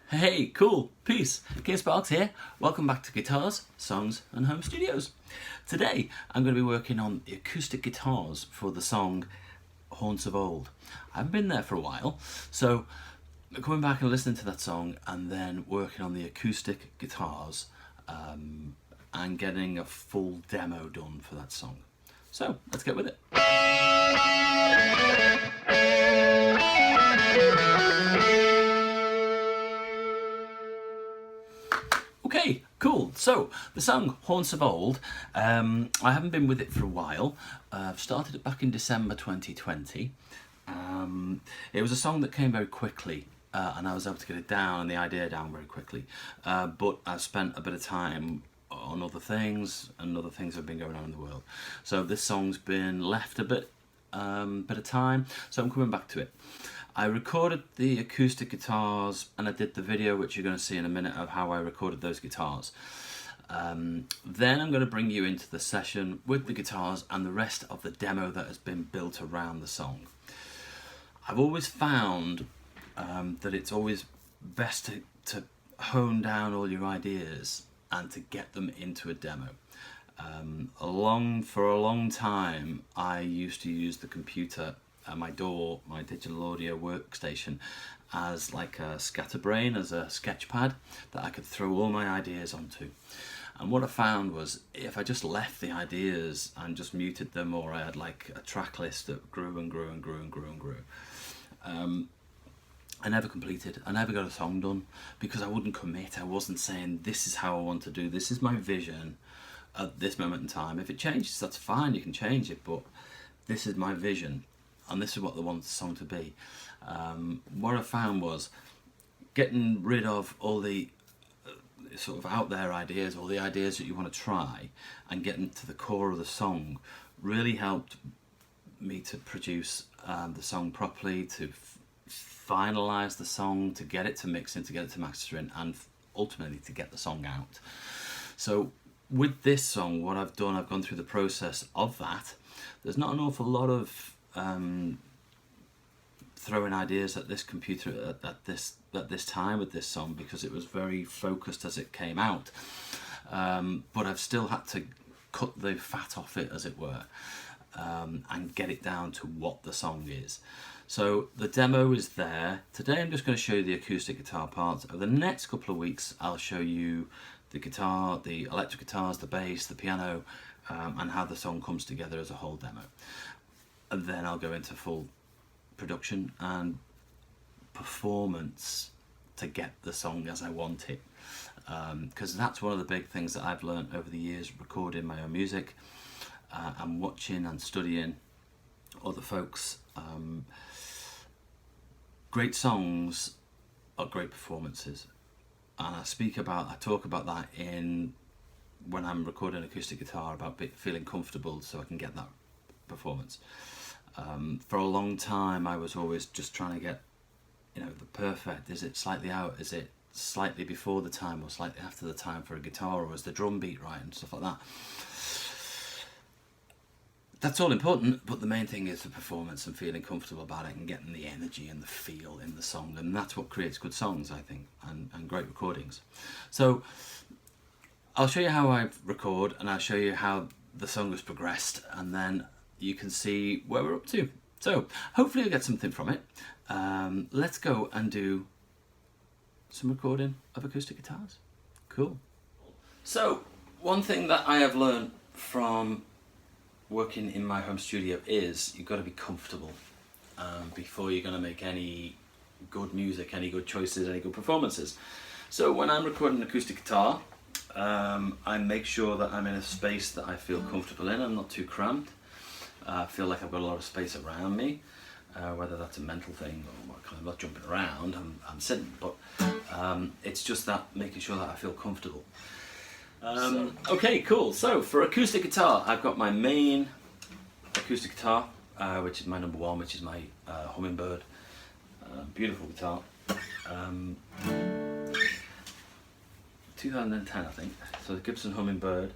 Hey, cool, peace, Kian Sparks here. Welcome back to Guitars, Songs and Home Studios. Today I'm going to be working on the acoustic guitars for the song Haunts of Old. I haven't been there for a while, so coming back and listening to that song and then working on the acoustic guitars and getting a full demo done for that song. So let's get with it. Okay, cool. So the song Haunts of Old, I haven't been with it for a while. I've started it back in December 2020. It was a song that came very quickly and I was able to get it down and the idea down very quickly. But I've spent a bit of time on other things and other things have been going on in the world. So this song's been left a bit of time, so I'm coming back to it. I recorded the acoustic guitars and I did the video, which you're going to see in a minute, of how I recorded those guitars. Then I'm going to bring you into the session with the guitars and the rest of the demo that has been built around the song. I've always found that it's always best to hone down all your ideas and to get them into a demo. For a long time I used to use the computer, my DAW, my digital audio workstation, as like a scatterbrain, as a sketch pad that I could throw all my ideas onto. And what I found was, if I just left the ideas and just muted them, or I had like a track list that grew and grew and grew and grew and grew, I never completed, I never got a song done, because I wouldn't commit. I wasn't saying, this is how I want to do, this is my vision at this moment in time. If it changes, that's fine, you can change it, but this is my vision and this is what I want the song to be. What I found was getting rid of all the sort of out there ideas, all the ideas that you want to try, and getting to the core of the song really helped me to produce the song properly, to finalize the song, to get it to mixing, to get it to mastering, and ultimately to get the song out. So with this song, what I've done, I've gone through the process of that. There's not an awful lot of throwing ideas at this computer at this time with this song, because it was very focused as it came out. But I've still had to cut the fat off it, as it were, and get it down to what the song is. So the demo is there. Today I'm just going to show you the acoustic guitar parts. Over the next couple of weeks I'll show you the guitar, the electric guitars, the bass, the piano, and how the song comes together as a whole demo. And then I'll go into full production and performance to get the song as I want it. Because that's one of the big things that I've learned over the years recording my own music and watching and studying other folks. Great songs are great performances, and I talk about that when I'm recording acoustic guitar, about feeling comfortable so I can get that performance. For a long time I was always just trying to get, the perfect. Is it slightly out? Is it slightly before the time or slightly after the time for a guitar? Or is the drum beat right and stuff like that? That's all important, but the main thing is the performance and feeling comfortable about it and getting the energy and the feel in the song, and that's what creates good songs, I think, and great recordings. So I'll show you how I record, and I'll show you how the song has progressed, and then you can see where we're up to. So hopefully you'll get something from it. Let's go and do some recording of acoustic guitars. Cool. So one thing that I have learned from working in my home studio is you've got to be comfortable before you're going to make any good music, any good choices, any good performances. So when I'm recording an acoustic guitar, I make sure that I'm in a space that I feel comfortable in. I'm not too cramped. I feel like I've got a lot of space around me, whether that's a mental thing or I'm not jumping around, I'm sitting, but it's just that making sure that I feel comfortable. Okay, cool. So for acoustic guitar, I've got my main acoustic guitar, which is my number one, which is my Hummingbird. Beautiful guitar. 2010, I think. So the Gibson Hummingbird.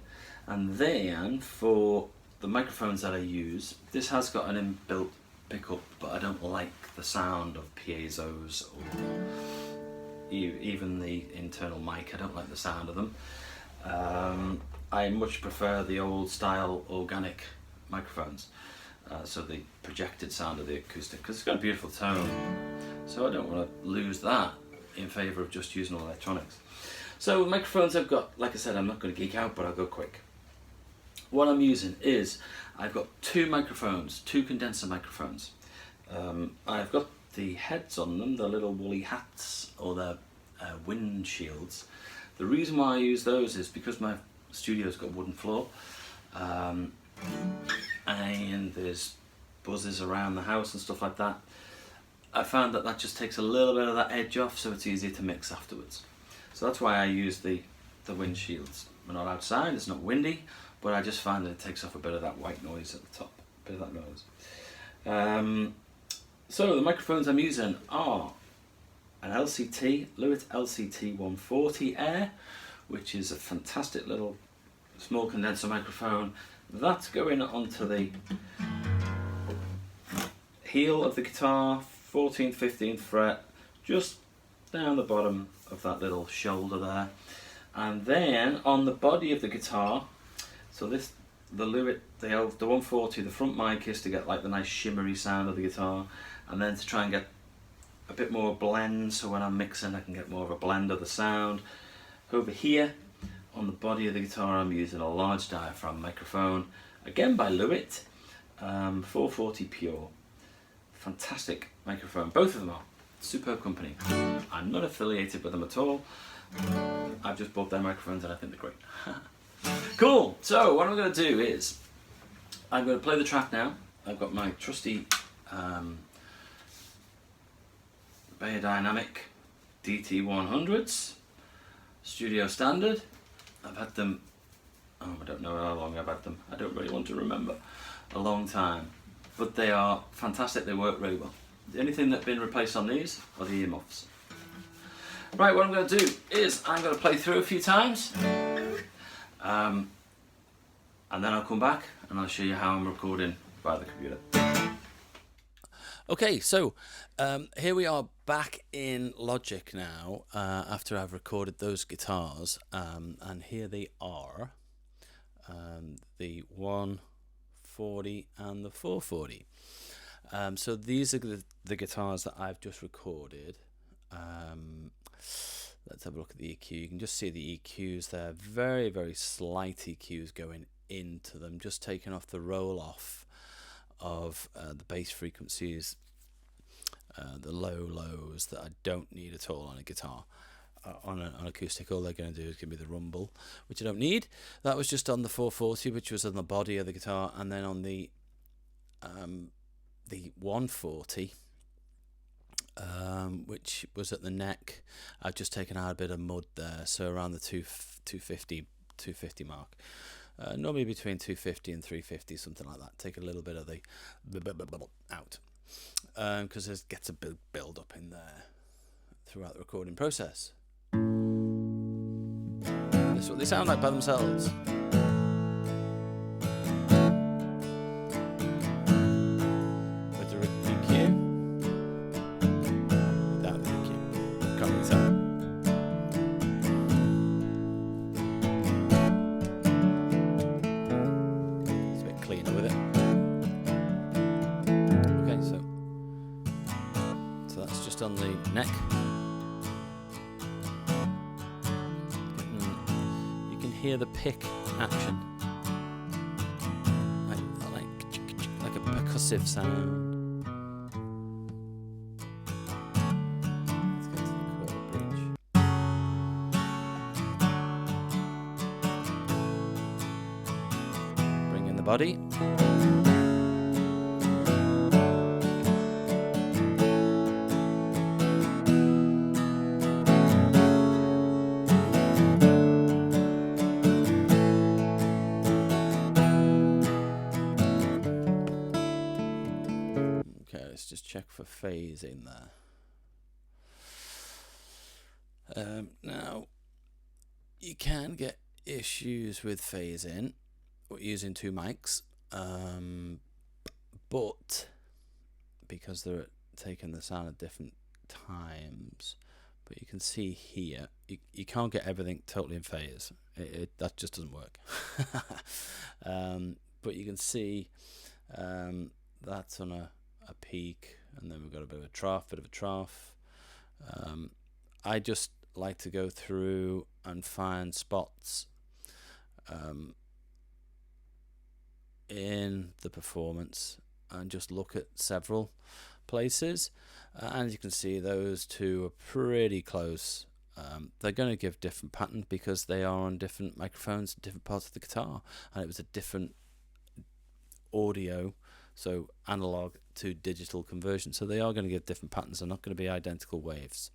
And then for the microphones that I use, this has got an inbuilt pickup, but I don't like the sound of piezos or even the internal mic. I don't like the sound of them. I much prefer the old style organic microphones, so the projected sound of the acoustic, because it's got a beautiful tone, so I don't want to lose that in favour of just using all electronics. So microphones I've got, like I said, I'm not going to geek out, but I'll go quick. What I'm using is, I've got two microphones, two condenser microphones. I've got the heads on them, the little woolly hats, or the wind shields. The reason why I use those is because my studio's got a wooden floor, and there's buzzes around the house and stuff like that. I found that just takes a little bit of that edge off, so it's easier to mix afterwards. So that's why I use the wind shields. We're not outside, it's not windy, but I just find that it takes off a bit of that white noise at the top, a bit of that noise. So the microphones I'm using are an Lewitt LCT140 Air, which is a fantastic little small condenser microphone. That's going onto the heel of the guitar, 14th, 15th fret, just down the bottom of that little shoulder there. And then on the body of the guitar, so the Lewitt, the 140, the front mic is to get like the nice shimmery sound of the guitar, and then to try and get a bit more blend, so when I'm mixing I can get more of a blend of the sound. Over here on the body of the guitar I'm using a large diaphragm microphone, again by Lewitt, 440 Pure. Fantastic microphone, both of them are. Superb company. I'm not affiliated with them at all. I've just bought their microphones and I think they're great. Cool, so what I'm going to do is, I'm going to play the track now. I've got my trusty Beyerdynamic DT100s, studio standard. I've had them, I don't know how long I've had them, I don't really want to remember, a long time. But they are fantastic, they work really well. The only thing that's been replaced on these are the earmuffs. Right, what I'm going to do is I'm going to play through a few times, and then I'll come back and I'll show you how I'm recording via the computer. Okay, so here we are back in Logic now, after I've recorded those guitars, and here they are, the 140 and the 440. So these are the guitars that I've just recorded. Let's have a look at the EQ. You can just see the EQs there, very, very slight EQs going into them, just taking off the roll-off of the bass frequencies, the lows that I don't need at all on a guitar. On acoustic, all they're going to do is give me the rumble, which I don't need. That was just on the 440, which was on the body of the guitar, and then on the 140, which was at the neck, I've just taken out a bit of mud there, so around the 250 mark. Normally between 250 and 350, something like that. Take a little bit of the out, because it gets a big build up in there throughout the recording process. That's what they sound like by themselves. With the EQ, without the EQ, can't really tell. It's a bit cleaner with it. Okay, so that's just on the neck. Hear the pick action, like a percussive sound. Let's get to the chord bridge. Bring in the body. Let's just check for phase in there. Now, you can get issues with phase in using two mics, but because they're taking the sound at different times, but you can see here, you can't get everything totally in phase. That just doesn't work. But you can see that's on a peak, and then we've got a bit of a trough. I just like to go through and find spots in the performance and just look at several places, and you can see those two are pretty close. They're going to give different patterns because they are on different microphones, different parts of the guitar, and it was a different audio, so analog to digital conversion, so they are going to give different patterns. They're not going to be identical waves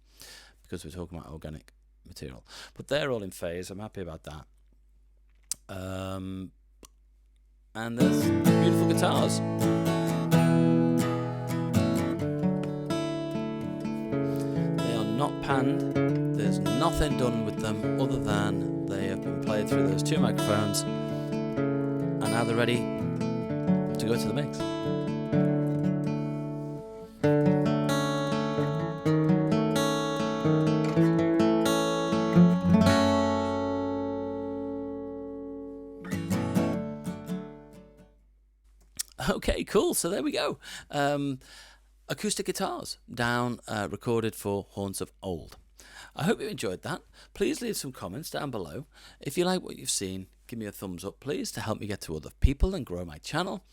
because we're talking about organic material, but they're all in phase. I'm happy about that. And there's beautiful guitars. They are not panned. There's nothing done with them other than they have been played through those two microphones, and now they're ready to go to the mix. Okay, cool. So there we go. Acoustic guitars down, recorded for Haunts of Old. I hope you enjoyed that. Please leave some comments down below. If you like what you've seen, give me a thumbs up, please, to help me get to other people and grow my channel.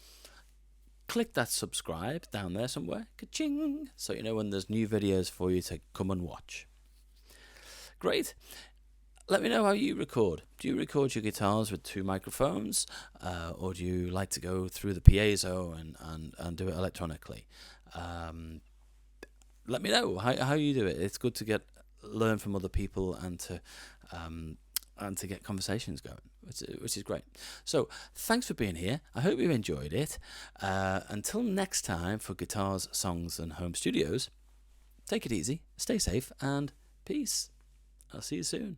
Click that subscribe down there somewhere, ka-ching, so you know when there's new videos for you to come and watch. Great. Let me know how you record. Do you record your guitars with two microphones, or do you like to go through the piezo and do it electronically? Let me know how you do it. It's good to learn from other people and to get conversations going, which is great. So thanks for being here. I hope you enjoyed it. Until next time, for guitars, songs, and home studios, take it easy, stay safe, and peace. I'll see you soon.